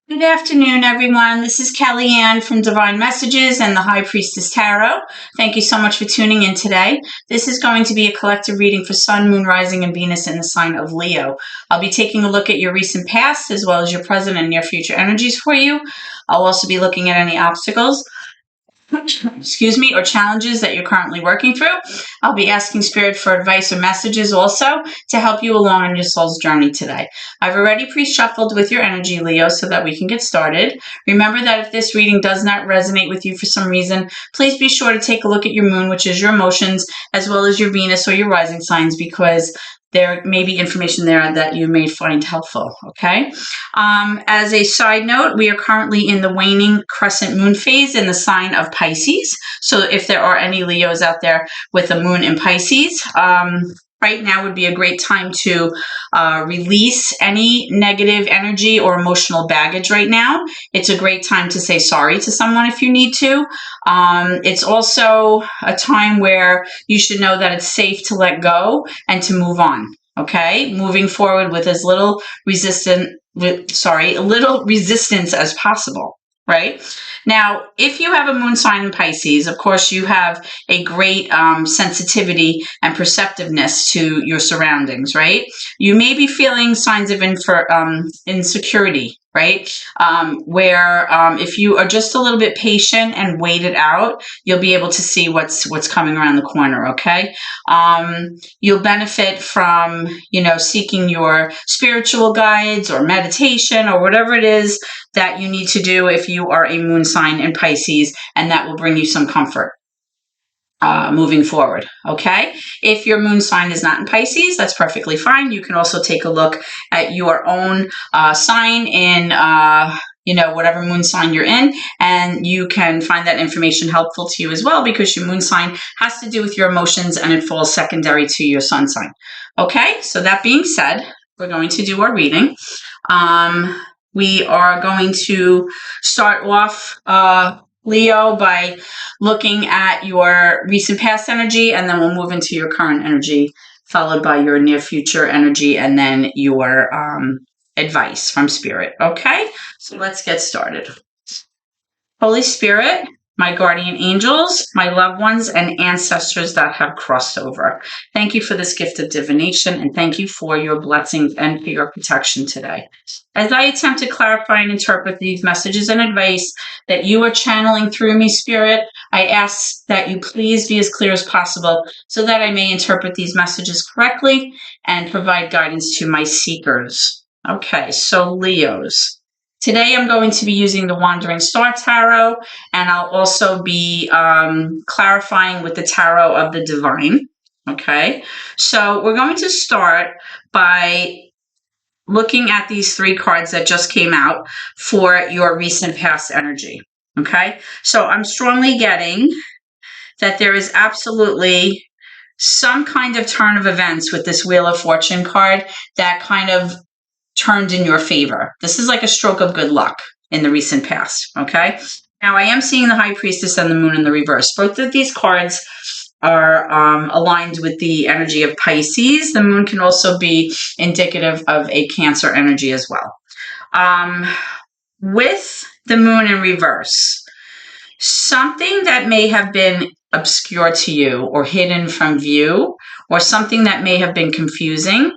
Good afternoon, everyone. This is Kellyanne from Divine Messages and the High Priestess Tarot. Thank you so much for tuning in today. This is going to be a collective reading for Sun, Moon, Rising, and Venus in the sign of Leo. I'll be taking a look at your recent past as well as your present and near future energies for you. I'll also be looking at any obstacles or challenges that you're currently working through. I'll be asking Spirit for advice or messages also to help you along on your soul's journey today. I've already pre-shuffled with your energy, Leo, so that we can get started. Remember that if this reading does not resonate with you for some reason, please be sure to take a look at your moon, which is your emotions, as well as your Venus or your rising signs, because there may be information there that you may find helpful, okay? As a side note, we are currently in the waning crescent moon phase in the sign of Pisces. So if there are any Leos out there with a moon in Pisces, right now would be a great time to release any negative energy or emotional baggage right now. It's a great time to say sorry to someone if you need to. It's also a time where you should know that it's safe to let go and to move on. Okay, moving forward with as little resistance as possible. Right now, if you have a moon sign in Pisces, of course, you have a great sensitivity and perceptiveness to your surroundings, right? You may be feeling signs of insecurity, right? Where if you are just a little bit patient and wait it out, you'll be able to see what's coming around the corner, okay? You'll benefit from, seeking your spiritual guides or meditation or whatever it is that you need to do if you are a moon sign in Pisces, and that will bring you some comfort moving forward, okay? If your moon sign is not in Pisces, that's perfectly fine. You can also take a look at your own sign in whatever moon sign you're in, and you can find that information helpful to you as well, because your moon sign has to do with your emotions and it falls secondary to your sun sign. Okay, so that being said, we're going to do our reading. We are going to start off, Leo, by looking at your recent past energy, and then we'll move into your current energy, followed by your near future energy, and then your advice from Spirit. Okay, so let's get started. Holy Spirit, my guardian angels, my loved ones, and ancestors that have crossed over, thank you for this gift of divination, and thank you for your blessings and for your protection today. As I attempt to clarify and interpret these messages and advice that you are channeling through me, Spirit, I ask that you please be as clear as possible so that I may interpret these messages correctly and provide guidance to my seekers. Okay, so Leos. Today I'm going to be using the Wandering Star Tarot, and I'll also be clarifying with the Tarot of the Divine. Okay, so we're going to start by looking at these three cards that just came out for your recent past energy. Okay, so I'm strongly getting that there is absolutely some kind of turn of events with this Wheel of Fortune card that kind of turned in your favor. This is like a stroke of good luck in the recent past, okay? Now, I am seeing the High Priestess and the Moon in the reverse. Both of these cards are aligned with the energy of Pisces. The Moon can also be indicative of a Cancer energy as well. With the Moon in reverse, something that may have been obscure to you or hidden from view, or something that may have been confusing,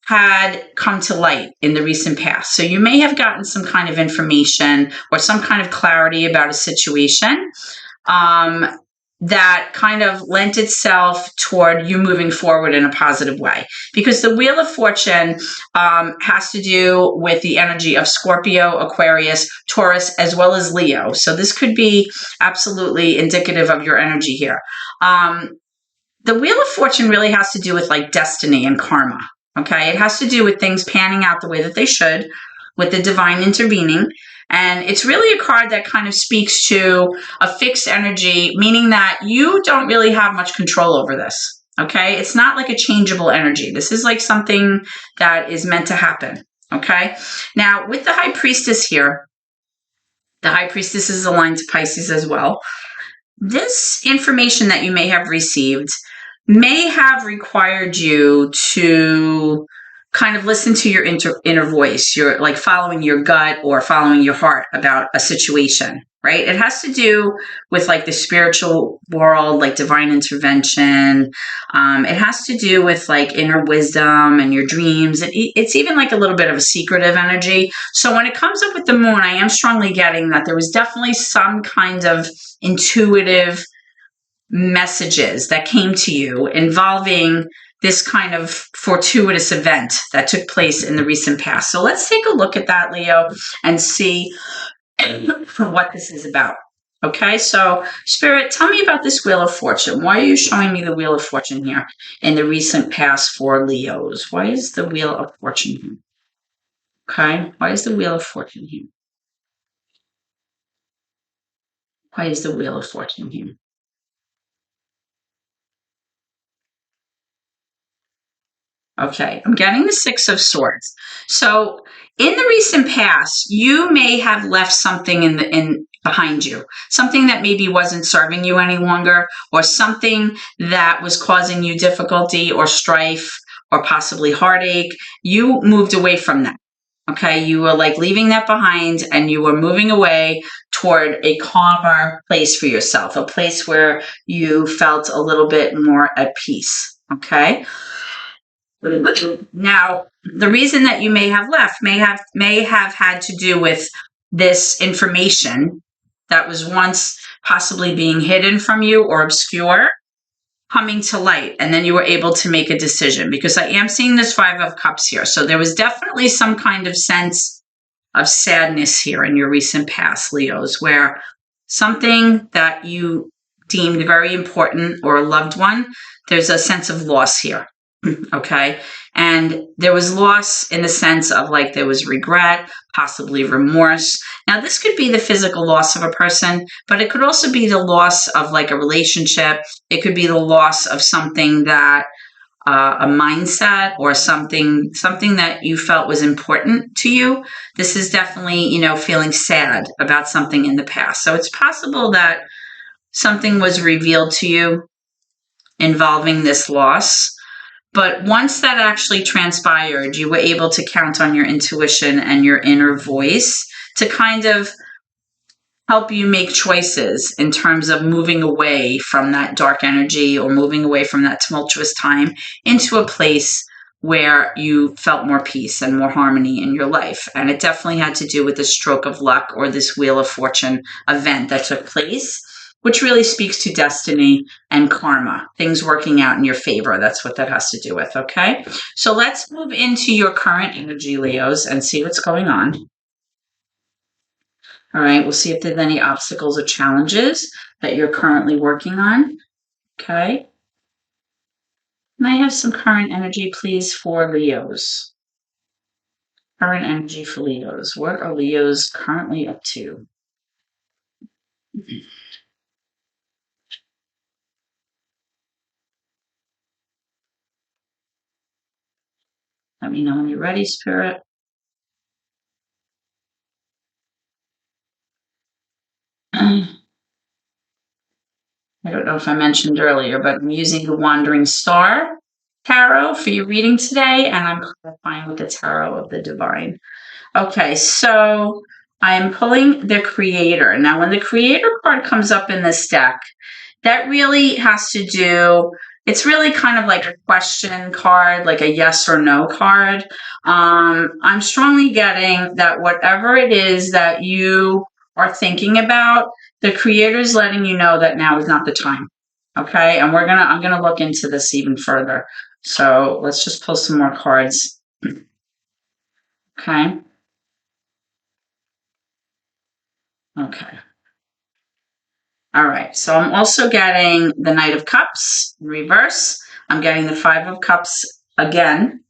had come to light in the recent past. So you may have gotten some kind of information or some kind of clarity about a situation that kind of lent itself toward you moving forward in a positive way. Because the Wheel of Fortune has to do with the energy of Scorpio, Aquarius, Taurus, as well as Leo. So this could be absolutely indicative of your energy here. The Wheel of Fortune really has to do with like destiny and karma. Okay, it has to do with things panning out the way that they should, with the divine intervening. And it's really a card that kind of speaks to a fixed energy, meaning that you don't really have much control over this. Okay, it's not like a changeable energy. This is like something that is meant to happen. Okay, now with the High Priestess here, the High Priestess is aligned to Pisces as well. This information that you may have received may have required you to kind of listen to your inner voice. You're like following your gut or following your heart about a situation, right? It has to do with like the spiritual world, like divine intervention. It has to do with like inner wisdom and your dreams. It's even like a little bit of a secretive energy. So when it comes up with the moon, I am strongly getting that there was definitely some kind of intuitive messages that came to you involving this kind of fortuitous event that took place in the recent past. So let's take a look at that, Leo, and see what this is about. Okay, so Spirit, tell me about this Wheel of Fortune. Why are you showing me the Wheel of Fortune here in the recent past for Leos? Why is the Wheel of Fortune here? Okay, why is the Wheel of Fortune here? Why is the Wheel of Fortune here? Okay, I'm getting the Six of Swords. So in the recent past, you may have left something in behind you, something that maybe wasn't serving you any longer, or something that was causing you difficulty or strife or possibly heartache. You moved away from that. Okay, you were like leaving that behind and you were moving away toward a calmer place for yourself, a place where you felt a little bit more at peace. Okay. Now, the reason that you may have left may have had to do with this information that was once possibly being hidden from you or obscure coming to light, and then you were able to make a decision, because I am seeing this Five of Cups here. So there was definitely some kind of sense of sadness here in your recent past, Leos, where something that you deemed very important or a loved one, there's a sense of loss here. Okay. And there was loss in the sense of like there was regret, possibly remorse. Now, this could be the physical loss of a person, but it could also be the loss of like a relationship. It could be the loss of something that a mindset or something that you felt was important to you. This is definitely, feeling sad about something in the past. So it's possible that something was revealed to you involving this loss. But once that actually transpired, you were able to count on your intuition and your inner voice to kind of help you make choices in terms of moving away from that dark energy or moving away from that tumultuous time into a place where you felt more peace and more harmony in your life. And it definitely had to do with the stroke of luck or this Wheel of Fortune event that took place, which really speaks to destiny and karma, things working out in your favor. That's what that has to do with, okay? So let's move into your current energy, Leos, and see what's going on. All right, we'll see if there's any obstacles or challenges that you're currently working on, okay? And I have some current energy, please, for Leos. Current energy for Leos. What are Leos currently up to? Let me know when you're ready, Spirit. I don't know if I mentioned earlier, but I'm using the Wandering Star Tarot for your reading today, and I'm clarifying with the Tarot of the Divine. Okay, so I am pulling the Creator. Now, when the Creator card comes up in this deck, that really has to do, it's really kind of like a question card, like a yes or no card. I'm strongly getting that whatever it is that you are thinking about, the Creator's letting you know that now is not the time. Okay, and I'm gonna look into this even further. So let's just pull some more cards. Okay. Okay. All right. So I'm also getting the Knight of Cups in reverse. I'm getting the Five of Cups again.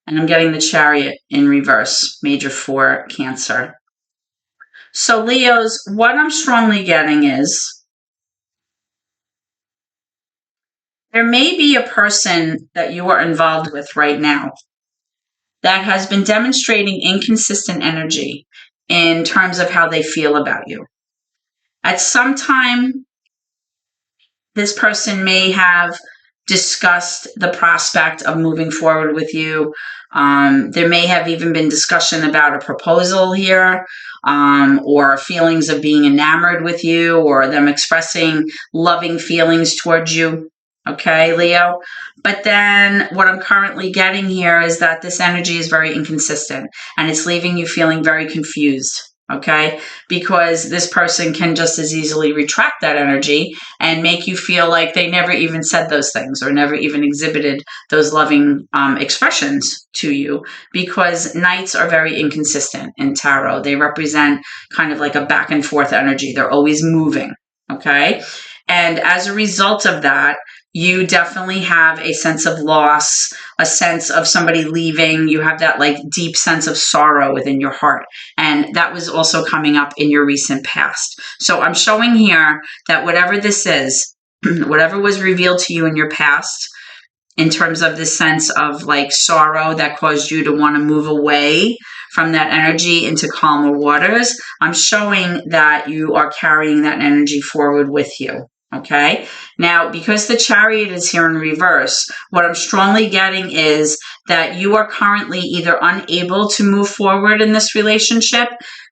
And I'm getting the Chariot in reverse, major for Cancer. So Leos, what I'm strongly getting is there may be a person that you are involved with right now that has been demonstrating inconsistent energy in terms of how they feel about you. At some time, this person may have discussed the prospect of moving forward with you. There may have even been discussion about a proposal here, or feelings of being enamored with you, or them expressing loving feelings towards you. Okay, Leo? But then what I'm currently getting here is that this energy is very inconsistent and it's leaving you feeling very confused. Okay, because this person can just as easily retract that energy and make you feel like they never even said those things or never even exhibited those loving expressions to you, because knights are very inconsistent in tarot. They represent kind of like a back and forth energy. They're always moving. Okay, and as a result of that, you definitely have a sense of loss, a sense of somebody leaving. You have that like deep sense of sorrow within your heart. And that was also coming up in your recent past. So I'm showing here that whatever this is, whatever was revealed to you in your past, in terms of this sense of like sorrow that caused you to want to move away from that energy into calmer waters, I'm showing that you are carrying that energy forward with you. Okay. Now, because the Chariot is here in reverse, what I'm strongly getting is that you are currently either unable to move forward in this relationship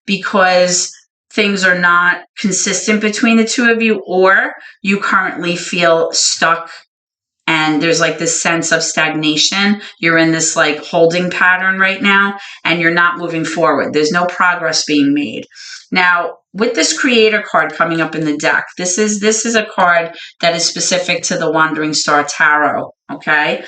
because things are not consistent between the two of you, or you currently feel stuck and there's like this sense of stagnation. You're in this like holding pattern right now and you're not moving forward. There's no progress being made. Now, with this Creator card coming up in the deck, this is a card that is specific to the Wandering Star Tarot, okay?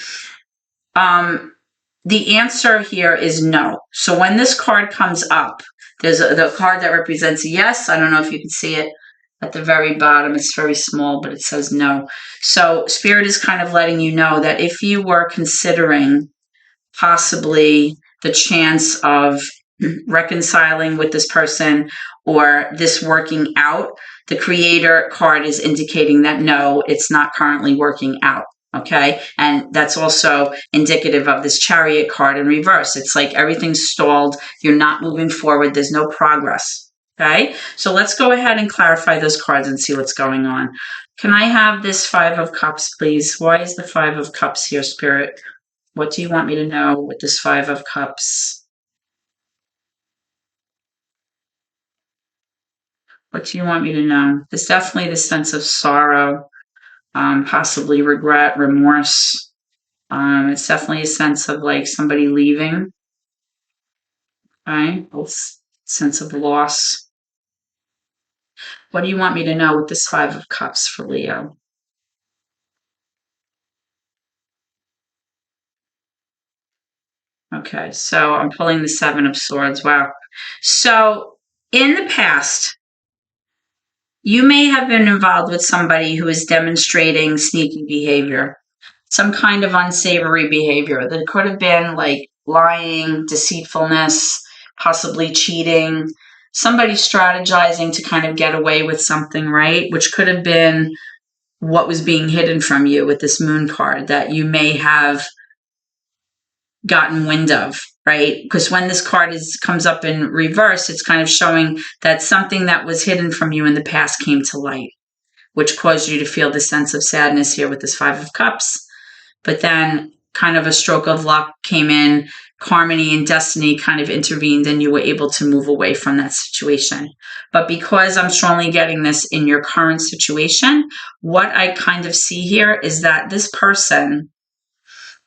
The answer here is no. So when this card comes up, there's the card that represents a yes. I don't know if you can see it at the very bottom. It's very small, but it says no. So Spirit is kind of letting you know that if you were considering possibly the chance of reconciling with this person or this working out, the Creator card is indicating that no, it's not currently working out. Okay. And that's also indicative of this Chariot card in reverse. It's like everything's stalled. You're not moving forward. There's no progress. Okay. So let's go ahead and clarify those cards and see what's going on. Can I have this Five of Cups, please? Why is the Five of Cups here, Spirit? What do you want me to know with this Five of Cups? What do you want me to know? There's definitely this sense of sorrow, possibly regret, remorse. It's definitely a sense of like somebody leaving. Okay, sense of loss. What do you want me to know with this Five of Cups for Leo? Okay, so I'm pulling the Seven of Swords. Wow. So in the past, you may have been involved with somebody who is demonstrating sneaky behavior, some kind of unsavory behavior that could have been like lying, deceitfulness, possibly cheating, somebody strategizing to kind of get away with something, right? Which could have been what was being hidden from you with this Moon card that you may have gotten wind of, right? Because when this card comes up in reverse, it's kind of showing that something that was hidden from you in the past came to light, which caused you to feel this sense of sadness here with this Five of Cups. But then kind of a stroke of luck came in, harmony and destiny kind of intervened, and you were able to move away from that situation. But because I'm strongly getting this in your current situation, what I kind of see here is that this person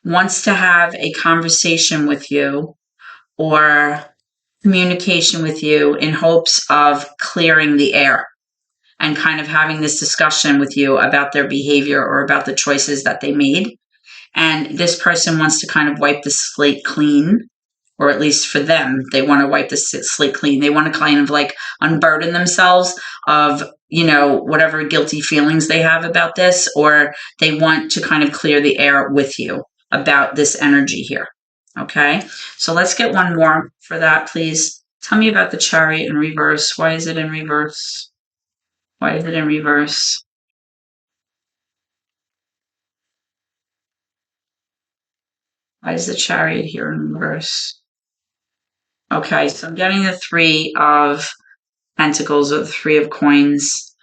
wants to have a conversation with you or communication with you in hopes of clearing the air and kind of having this discussion with you about their behavior or about the choices that they made. And this person wants to kind of wipe the slate clean, or at least for them, they want to wipe the slate clean. They want to kind of like unburden themselves of, you know, whatever guilty feelings they have about this, or they want to kind of clear the air with you about this energy here. Okay, so let's get one more for that, please. Tell me about the Chariot in reverse. Why is it in reverse? Why is it in reverse? Why is the Chariot here in reverse? Okay, so I'm getting the Three of Pentacles or the Three of Coins.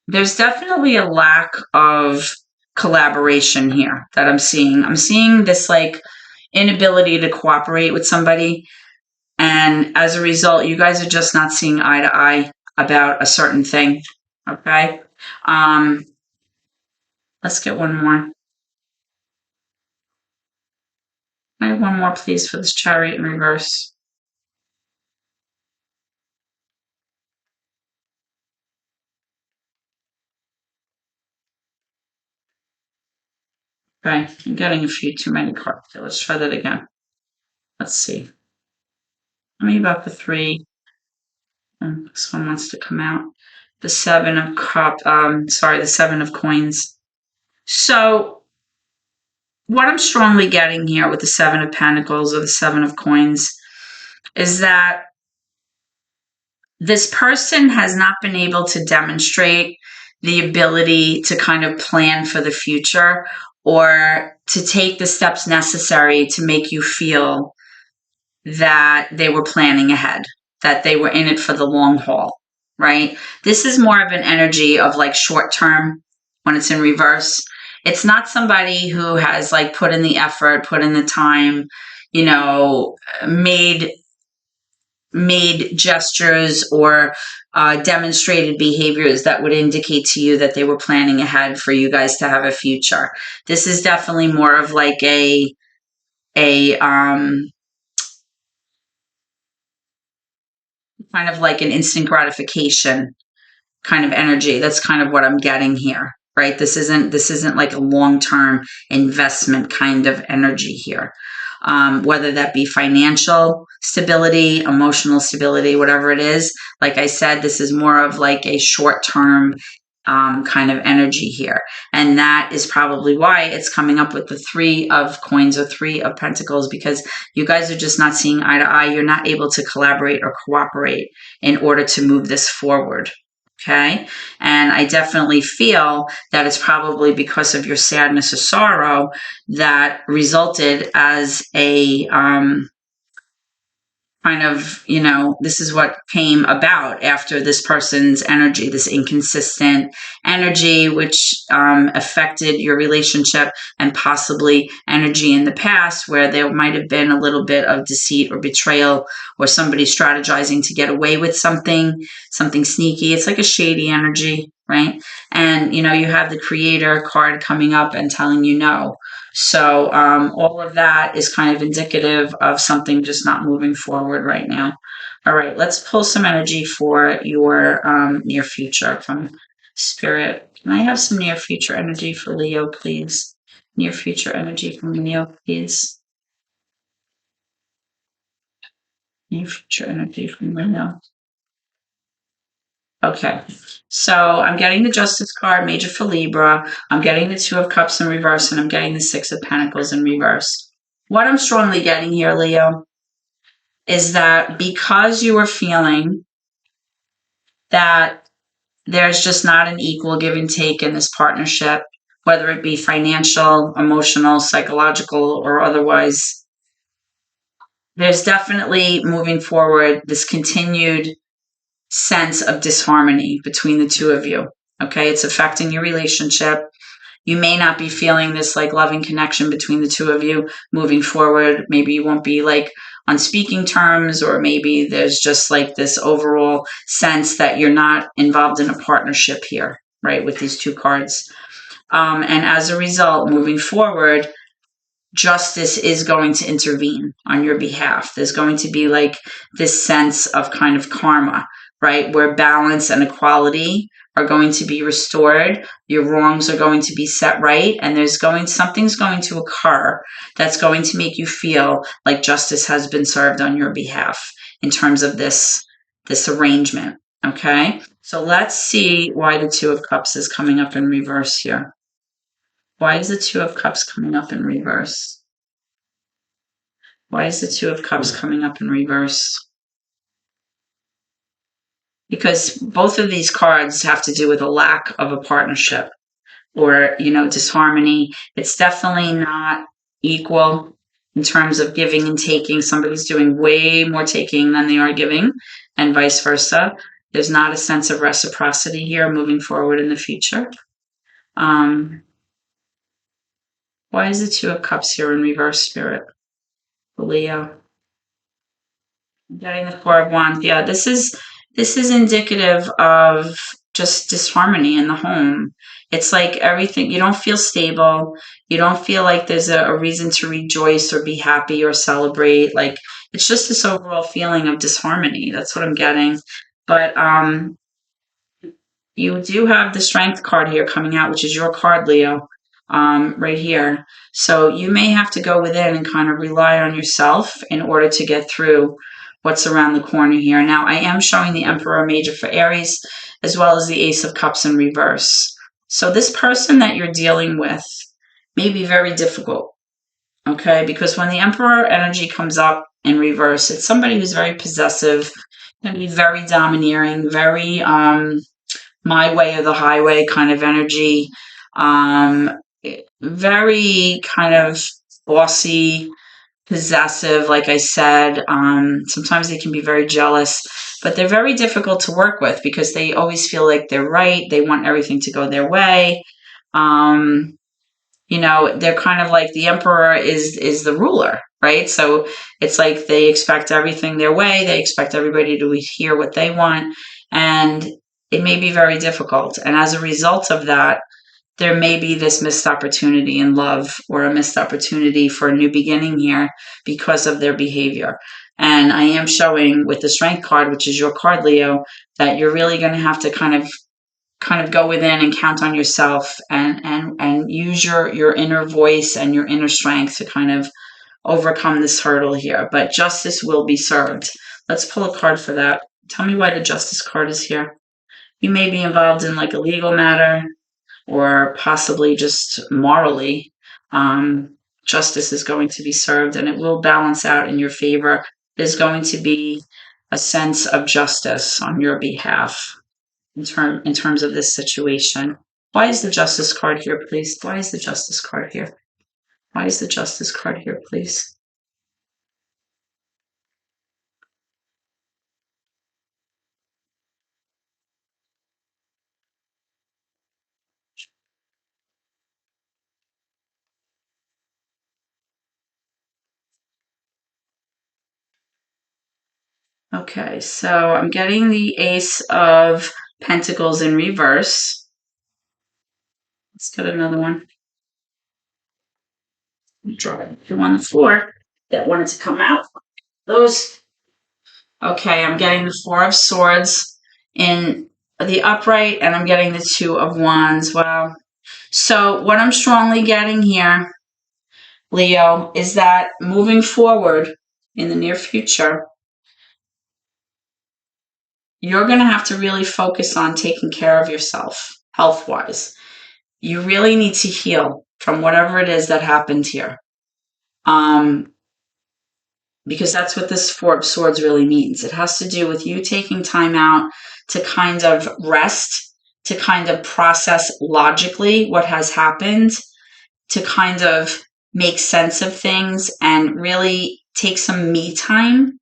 there's definitely a lack of collaboration here that I'm seeing. I'm seeing this like inability to cooperate with somebody. And as a result, you guys are just not seeing eye to eye about a certain thing. Okay. Um, let's get one more. Can I have one more, please, for this Chariot in reverse? Okay, I'm getting a few too many cards. So let's try that again. Let's see. How many about the 3? This one wants to come out. The 7 of the 7 of coins. So what I'm strongly getting here with the 7 of pentacles or the 7 of coins is that this person has not been able to demonstrate the ability to kind of plan for the future or to take the steps necessary to make you feel that they were planning ahead, that they were in it for the long haul, right? This is more of an energy of like short term when it's in reverse. It's not somebody who has like put in the effort, put in the time, you know, made gestures or demonstrated behaviors that would indicate to you that they were planning ahead for you guys to have a future. This is definitely more of like a kind of like an instant gratification kind of energy. That's kind of what I'm getting here, right? This isn't like a long-term investment kind of energy here. Whether that be financial stability, emotional stability, whatever it is. Like I said, this is more of like a short-term kind of energy here. And that is probably why it's coming up with the 3 of coins or 3 of pentacles, because you guys are just not seeing eye to eye. You're not able to collaborate or cooperate in order to move this forward. Okay. And I definitely feel that it's probably because of your sadness or sorrow that resulted as a, kind of, this is what came about after this person's energy, this inconsistent energy, which affected your relationship and possibly energy in the past where there might have been a little bit of deceit or betrayal or somebody strategizing to get away with something sneaky. It's like a shady energy, right? And, you have the Creator card coming up and telling you no. So all of that is kind of indicative of something just not moving forward right now. All right, let's pull some energy for your near future from Spirit. Can I have some near future energy for Leo, please? Near future energy from Leo, please. Near future energy from Leo. Okay, so I'm getting the Justice card, major for Libra. I'm getting the 2 of Cups in reverse, and I'm getting the 6 of Pentacles in reverse. What I'm strongly getting here, Leo, is that because you are feeling that there's just not an equal give and take in this partnership, whether it be financial, emotional, psychological, or otherwise, there's definitely moving forward this continued sense of disharmony between the 2 of you. Okay, it's affecting your relationship. You may not be feeling this like loving connection between the 2 of you moving forward. Maybe you won't be like on speaking terms, or maybe there's just like this overall sense that you're not involved in a partnership here, right, with these 2 cards. And as a result, moving forward, justice is going to intervene on your behalf. There's going to be like this sense of kind of karma, right? Where balance and equality are going to be restored. Your wrongs are going to be set right. And something's going to occur that's going to make you feel like justice has been served on your behalf in terms of this arrangement. Okay. So let's see why the 2 of Cups is coming up in reverse here. Why is the 2 of Cups coming up in reverse? Why is the 2 of Cups coming up in reverse? Because both of these cards have to do with a lack of a partnership or, disharmony. It's definitely not equal in terms of giving and taking. Somebody's doing way more taking than they are giving, and vice versa. There's not a sense of reciprocity here moving forward in the future. Why is the Two of Cups here in reverse, Spirit? Leo. I'm getting the Four of Wands. Yeah, this is indicative of just disharmony in the home. It's like everything, you don't feel stable. You don't feel like there's a reason to rejoice or be happy or celebrate. Like, it's just this overall feeling of disharmony. That's what I'm getting. But you do have the Strength card here coming out, which is your card, Leo, right here. So you may have to go within and kind of rely on yourself in order to get through what's around the corner here. Now, I am showing the Emperor Major for Aries, as well as the Ace of Cups in reverse. So this person that you're dealing with may be very difficult, okay? Because when the Emperor energy comes up in reverse, it's somebody who's very possessive, going to be very domineering, very my way or the highway kind of energy, very kind of bossy, possessive, like I said. Sometimes they can be very jealous, but they're very difficult to work with because they always feel like they're right. They want everything to go their way. You know, they're kind of like the Emperor is the ruler, right? So it's like they expect everything their way. They expect everybody to hear what they want. And it may be very difficult. And as a result of that, there may be this missed opportunity in love or a missed opportunity for a new beginning here because of their behavior. And I am showing with the Strength card, which is your card, Leo, that you're really going to have to kind of go within and count on yourself and use your inner voice and your inner strength to kind of overcome this hurdle here. But justice will be served. Let's pull a card for that. Tell me why the Justice card is here. You may be involved in like a legal matter or possibly just morally. Justice is going to be served and it will balance out in your favor. There's going to be a sense of justice on your behalf in terms of this situation. Why is the Justice card here, please? Why is the Justice card here? Why is the Justice card here, please? Okay, so I'm getting the Ace of Pentacles in reverse. Let's get another one. Draw two on the floor that wanted to come out. Those. Okay, I'm getting the Four of Swords in the upright, and I'm getting the Two of Wands. Wow. So what I'm strongly getting here, Leo, is that moving forward in the near future, you're going to have to really focus on taking care of yourself health-wise. You really need to heal from whatever it is that happened here. Because that's what this Four of Swords really means. It has to do with you taking time out to kind of rest, to kind of process logically what has happened, to kind of make sense of things and really take some me time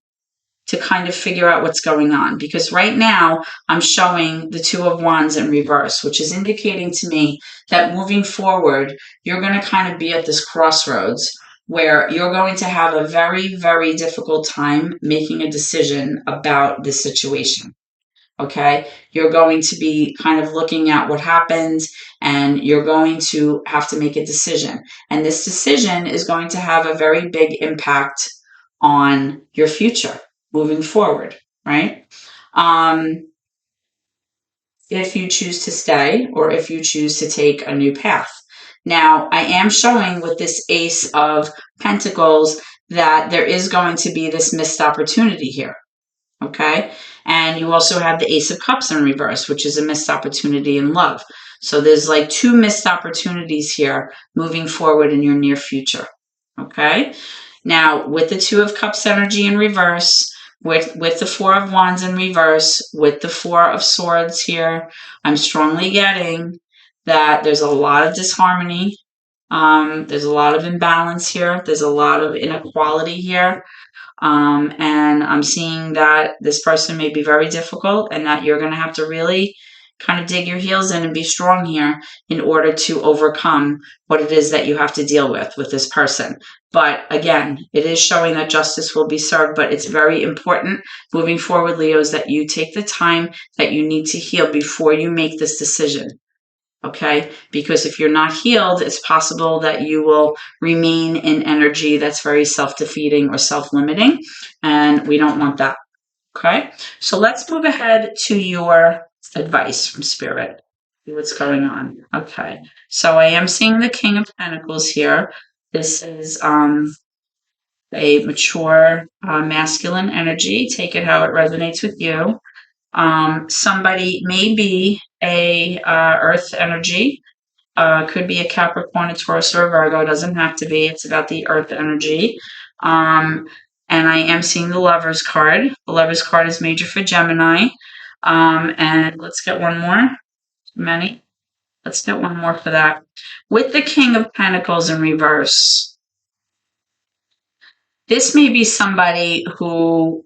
to kind of figure out what's going on. Because right now I'm showing the Two of Wands in reverse, which is indicating to me that moving forward, you're going to kind of be at this crossroads where you're going to have a very, very difficult time making a decision about this situation. Okay, you're going to be kind of looking at what happened and you're going to have to make a decision. And this decision is going to have a very big impact on your future moving forward, right? If you choose to stay or if you choose to take a new path. Now, I am showing with this Ace of Pentacles that there is going to be this missed opportunity here, okay? And you also have the Ace of Cups in reverse, which is a missed opportunity in love. So there's like two missed opportunities here moving forward in your near future, okay? Now, with the Two of Cups energy in reverse, with the Four of Wands in reverse, with the Four of Swords here, I'm strongly getting that there's a lot of disharmony There's a lot of imbalance here. There's a lot of inequality here. And I'm seeing that this person may be very difficult and that you're going to have to really kind of dig your heels in and be strong here in order to overcome what it is that you have to deal with this person. But again, it is showing that justice will be served, but it's very important moving forward, Leos, that you take the time that you need to heal before you make this decision. Okay, because if you're not healed, it's possible that you will remain in energy that's very self-defeating or self-limiting, and we don't want that. Okay, so let's move ahead to your advice from Spirit. See what's going on. Okay, so I am seeing the King of Pentacles here. This is a mature masculine energy. Take it how it resonates with you. Somebody may be a earth energy, could be a Capricorn, a Taurus, or a Virgo. It doesn't have to be. It's about the earth energy. And I am seeing the Lovers card. The Lovers card is major for Gemini. And let's get one more. Many. Let's get one more for that. With the King of Pentacles in reverse, this may be somebody who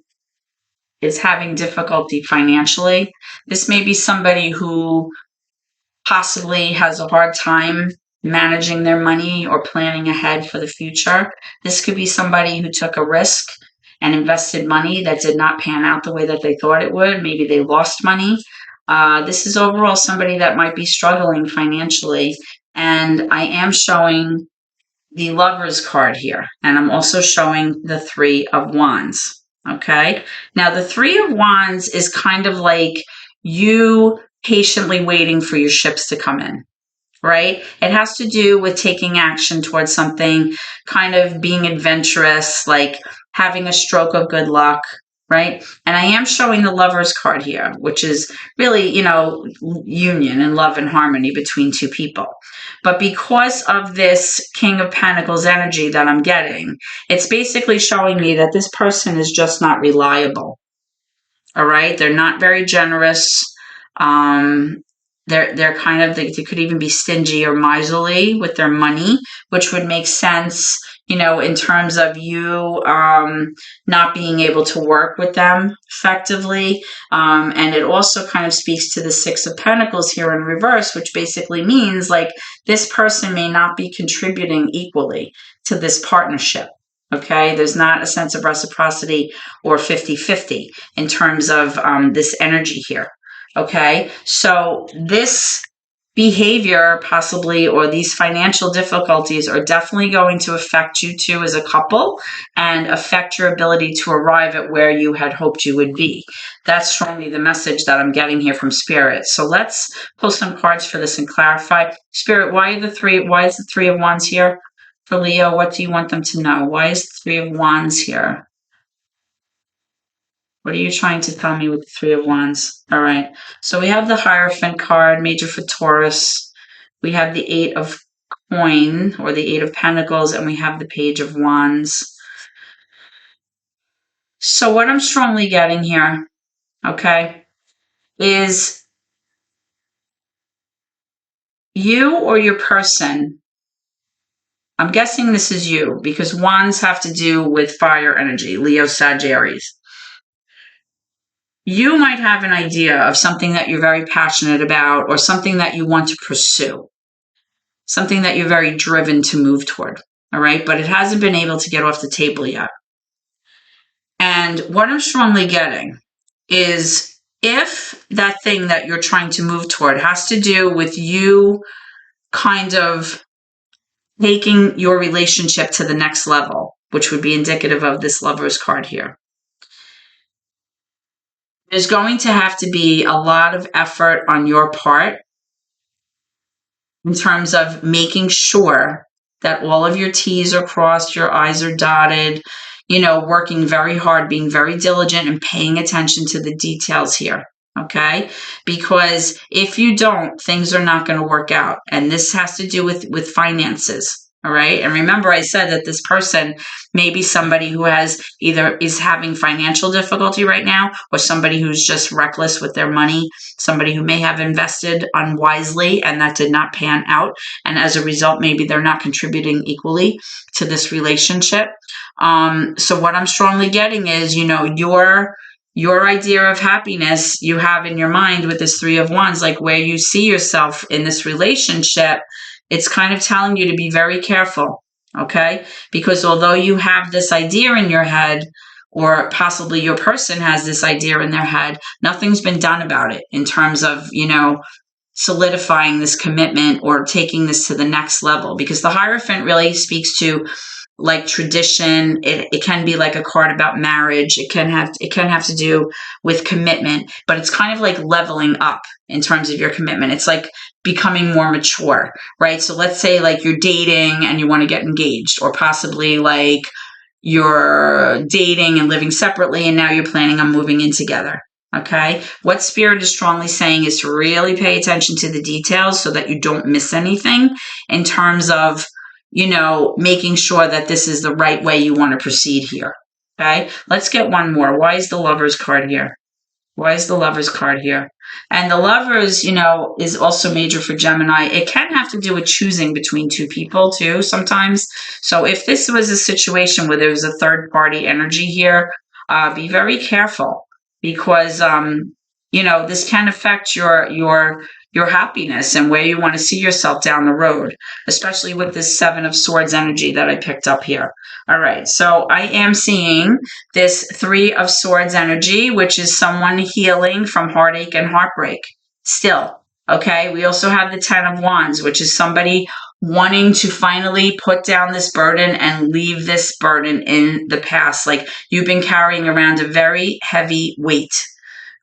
is having difficulty financially. This may be somebody who possibly has a hard time managing their money or planning ahead for the future. This could be somebody who took a risk and invested money that did not pan out the way that they thought it would. Maybe they lost money. This is overall somebody that might be struggling financially. And I am showing the Lovers card here. And I'm also showing the Three of Wands. Okay. Now, the Three of Wands is kind of like you patiently waiting for your ships to come in, right? It has to do with taking action towards something, kind of being adventurous, like having a stroke of good luck, right? And I am showing the Lovers card here, which is really, union and love and harmony between two people. But because of this King of Pentacles energy that I'm getting, it's basically showing me that this person is just not reliable. All right? They're not very generous. They're kind of, they could even be stingy or miserly with their money, which would make sense, in terms of you not being able to work with them effectively. And it also kind of speaks to the Six of Pentacles here in reverse, which basically means like this person may not be contributing equally to this partnership. Okay, there's not a sense of reciprocity or 50-50 in terms of this energy here. Okay, so this behavior possibly, or these financial difficulties, are definitely going to affect you two as a couple and affect your ability to arrive at where you had hoped you would be. That's strongly the message that I'm getting here from Spirit. So let's pull some cards for this and clarify. Spirit, why is the Three of Wands here for Leo? What do you want them to know? Why is the Three of Wands here? What are you trying to tell me with the Three of Wands? All right. So we have the Hierophant card, major for Taurus. We have the Eight of Coin, or the Eight of Pentacles, and we have the Page of Wands. So what I'm strongly getting here, okay, is you or your person, I'm guessing this is you, because Wands have to do with fire energy, Leo, Sagittarius. You might have an idea of something that you're very passionate about, or something that you want to pursue, something that you're very driven to move toward, all right? But it hasn't been able to get off the table yet. And what I'm strongly getting is, if that thing that you're trying to move toward has to do with you kind of taking your relationship to the next level, which would be indicative of this Lovers card here, there's going to have to be a lot of effort on your part in terms of making sure that all of your T's are crossed, your I's are dotted, working very hard, being very diligent, and paying attention to the details here, okay? Because if you don't, things are not going to work out. And this has to do with finances, All right. And remember, I said that this person may be somebody who has either is having financial difficulty right now, or somebody who's just reckless with their money, somebody who may have invested unwisely and that did not pan out. And as a result, maybe they're not contributing equally to this relationship. So what I'm strongly getting is, your idea of happiness you have in your mind with this Three of Wands, like where you see yourself in this relationship, it's kind of telling you to be very careful, okay? Because although you have this idea in your head, or possibly your person has this idea in their head, nothing's been done about it in terms of, solidifying this commitment or taking this to the next level. Because the Hierophant really speaks to like tradition. It can be like a card about marriage. It can have to do with commitment, but it's kind of like leveling up in terms of your commitment. It's like becoming more mature, right? So let's say like you're dating and you want to get engaged, or possibly like you're dating and living separately and now you're planning on moving in together. Okay. What Spirit is strongly saying is to really pay attention to the details so that you don't miss anything in terms of, making sure that this is the right way you want to proceed here. Okay. Let's get one more. Why is the Lovers card here? Why is the Lovers card here? And the Lovers, is also major for Gemini. It can have to do with choosing between two people too sometimes. So if this was a situation where there was a third party energy here, be very careful, because this can affect your happiness and where you want to see yourself down the road, especially with this Seven of Swords energy that I picked up here. All right, so I am seeing this Three of Swords energy, which is someone healing from heartache and heartbreak still. Okay, we also have the Ten of Wands, which is somebody wanting to finally put down this burden and leave this burden in the past. Like you've been carrying around a very heavy weight.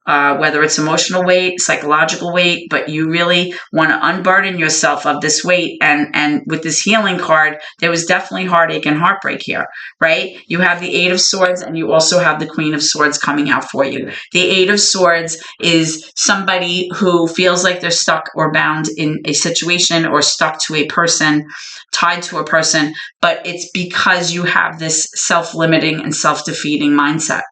Whether it's emotional weight, psychological weight, but you really want to unburden yourself of this weight. And with this healing card, there was definitely heartache and heartbreak here, right? You have the Eight of Swords and you also have the Queen of Swords coming out for you. The Eight of Swords is somebody who feels like they're stuck or bound in a situation, or stuck to a person, tied to a person, but it's because you have this self-limiting and self-defeating mindset.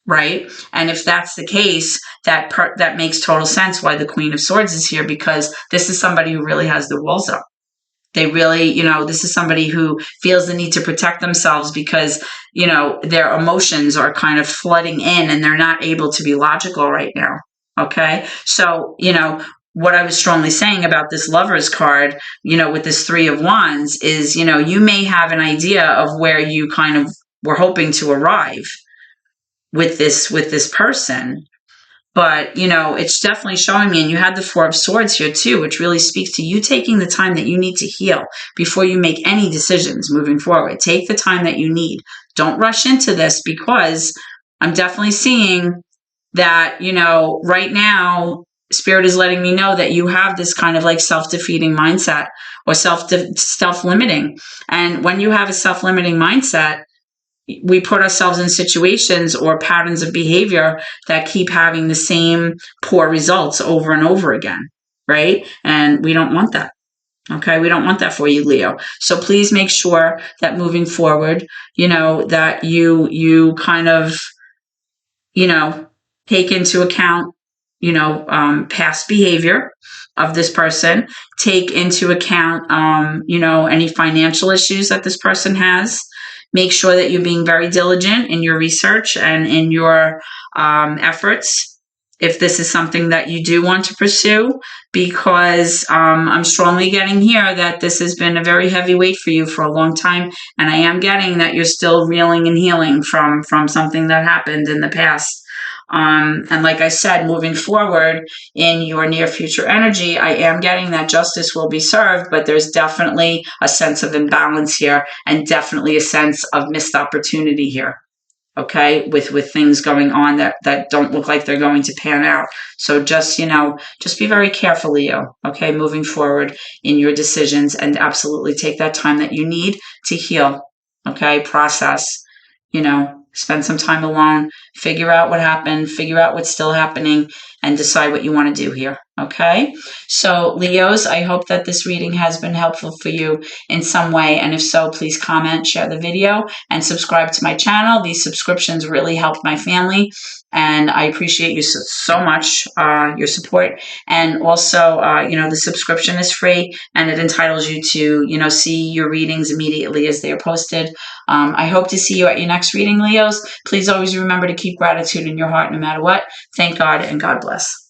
Right? And if that's the case, that makes total sense why the Queen of Swords is here, because this is somebody who really has their walls up. They really, this is somebody who feels the need to protect themselves because, their emotions are kind of flooding in and they're not able to be logical right now. Okay. So, what I was strongly saying about this Lovers card, with this Three of Wands is, you may have an idea of where you kind of were hoping to arrive with this person, but it's definitely showing me. And you had the Four of Swords here too, which really speaks to you taking the time that you need to heal before you make any decisions moving forward. Take the time that you need. Don't rush into this, because I'm definitely seeing that right now Spirit is letting me know that you have this kind of like self-defeating mindset, or self-limiting. And when you have a self-limiting mindset, we put ourselves in situations or patterns of behavior that keep having the same poor results over and over again, right? And we don't want that. Okay, we don't want that for you, Leo. So please make sure that moving forward, that you kind of, take into account, past behavior of this person. Take into account, any financial issues that this person has. Make sure that you're being very diligent in your research and in your efforts, if this is something that you do want to pursue, because I'm strongly getting here that this has been a very heavy weight for you for a long time. And I am getting that you're still reeling and healing from something that happened in the past. And like I said, moving forward in your near future energy, I am getting that justice will be served, but there's definitely a sense of imbalance here, and definitely a sense of missed opportunity here. Okay, with things going on that don't look like they're going to pan out. So just be very careful, Leo. Okay, moving forward in your decisions, and absolutely take that time that you need to heal. Okay, process. Spend some time alone, figure out what happened, figure out what's still happening, and decide what you want to do here. Okay, so Leos, I hope that this reading has been helpful for you in some way. And if so, please comment, share the video, and subscribe to my channel. These subscriptions really help my family, and I appreciate you so much, your support. And also, the subscription is free, and it entitles you to, see your readings immediately as they are posted. I hope to see you at your next reading, Leos. Please always remember to keep gratitude in your heart no matter what. Thank God, and God bless.